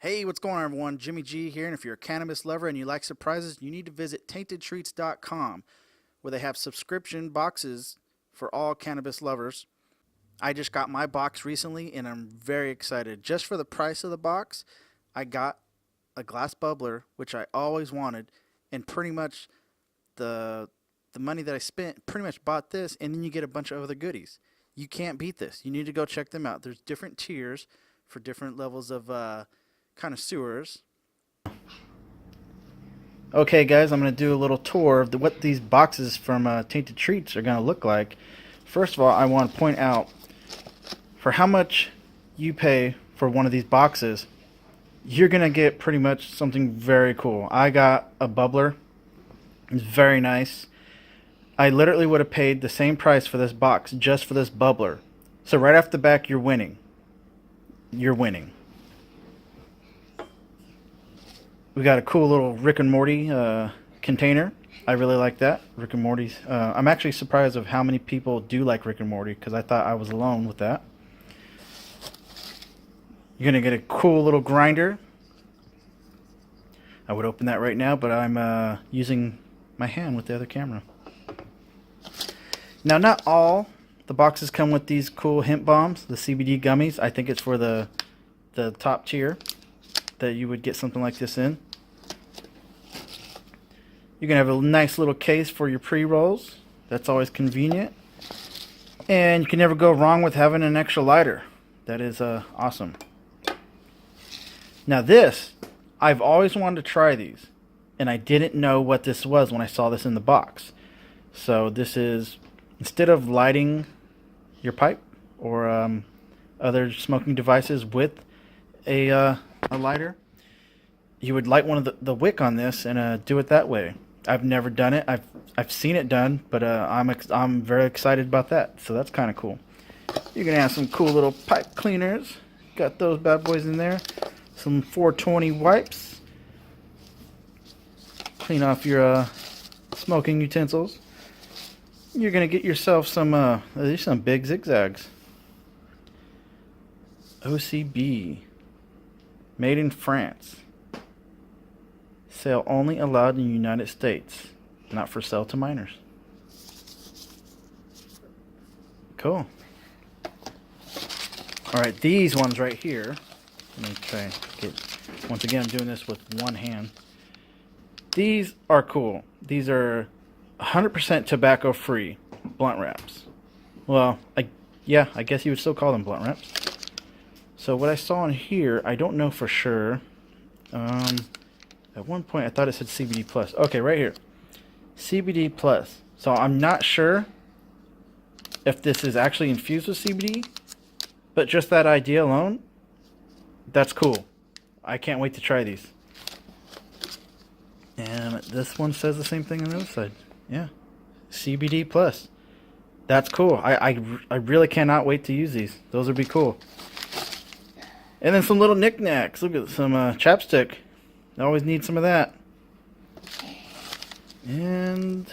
Hey, what's going on, everyone? Jimmy G here, and if you're a cannabis lover and you like surprises, you need to visit taintedtreats.com, where they have subscription boxes for all cannabis lovers. I just got my box recently, and I'm very excited. Just for the price of the box, I got a glass bubbler, which I always wanted, and pretty much the money that I spent pretty much bought this, and then you get a bunch of other goodies. You can't beat this. You need to go check them out. There's different tiers for different levels of connoisseurs. Okay, guys, I'm going to do a little tour of what these boxes from Tainted Treatz are going to look like. First of all, I want to point out, for how much you pay for one of these boxes, you're going to get pretty much something very cool. I got a bubbler. It's very nice. I literally would have paid the same price for this box just for this bubbler. So right off the back, you're winning. You're winning. We got a cool little Rick and Morty container. I really like that. Rick and Morty's. I'm actually surprised of how many people do like Rick and Morty, because I thought I was alone with that. You're going to get a cool little grinder. I would open that right now, but I'm using my hand with the other camera. Now, not all the boxes come with these cool hemp bombs, the CBD gummies. I think it's for the top tier that you would get something like this in. You're going to have a nice little case for your pre-rolls. That's always convenient. And you can never go wrong with having an extra lighter. That is awesome. Now this, I've always wanted to try these, and I didn't know what this was when I saw this in the box. So this is, instead of lighting your pipe or other smoking devices with a lighter, you would light one of the wick on this and do it that way. I've never done it. I've seen it done, but I'm very excited about that. So that's kind of cool. You're gonna have some cool little pipe cleaners. Got those bad boys in there. Some 420 wipes. Clean off your smoking utensils. You're gonna get yourself some. These some big zigzags. OCB. Made in France. Sale only allowed in the United States. Not for sale to minors. Cool. Alright, these ones right here. Let me try and get. Once again, I'm doing this with one hand. These are cool. These are 100% tobacco free blunt wraps. Well, I guess you would still call them blunt wraps. So what I saw in here, I don't know for sure. At one point I thought it said CBD plus. Okay, right here. CBD plus. So I'm not sure if this is actually infused with CBD, but just that idea alone, that's cool. I can't wait to try these. And this one says the same thing on the other side. Yeah. CBD plus. That's cool. I really cannot wait to use these. Those would be cool. And then some little knickknacks. Look at some chapstick. I always need some of that. And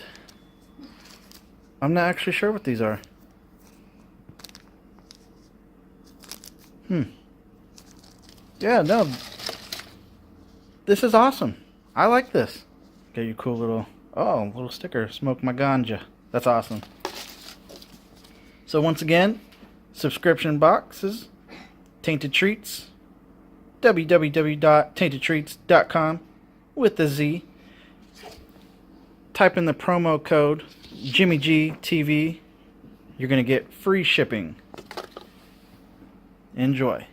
I'm not actually sure what these are. Yeah, no. This is awesome. I like this. Got your cool little sticker. Smoke my ganja. That's awesome. So once again, subscription boxes. Tainted Treatz, www.taintedtreats.com with a Z. Type in the promo code jimmygtv. You're going to get free shipping. Enjoy.